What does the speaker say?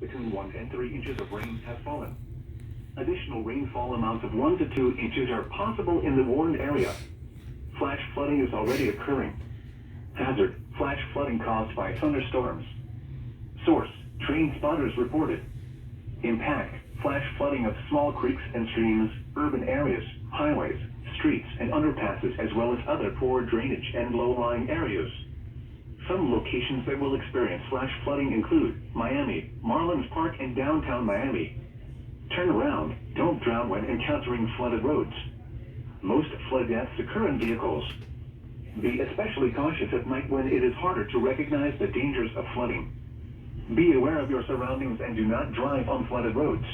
between 1 and 3 inches of rain has fallen. Additional rainfall amounts of 1 to 2 inches are possible in the warned area. Flash flooding is already occurring. Hazard: flash flooding caused by thunderstorms. Source: train spotters reported. Impact: flash flooding of small creeks and streams, urban areas, highways, streets, and underpasses, as well as other poor drainage and low-lying areas. Some locations that will experience flash flooding include Miami, Marlins Park, and downtown Miami. Turn around, don't drown when encountering flooded roads. Most flood deaths occur in vehicles. Be especially cautious at night when it is harder to recognize the dangers of flooding. Be aware of your surroundings and do not drive on flooded roads.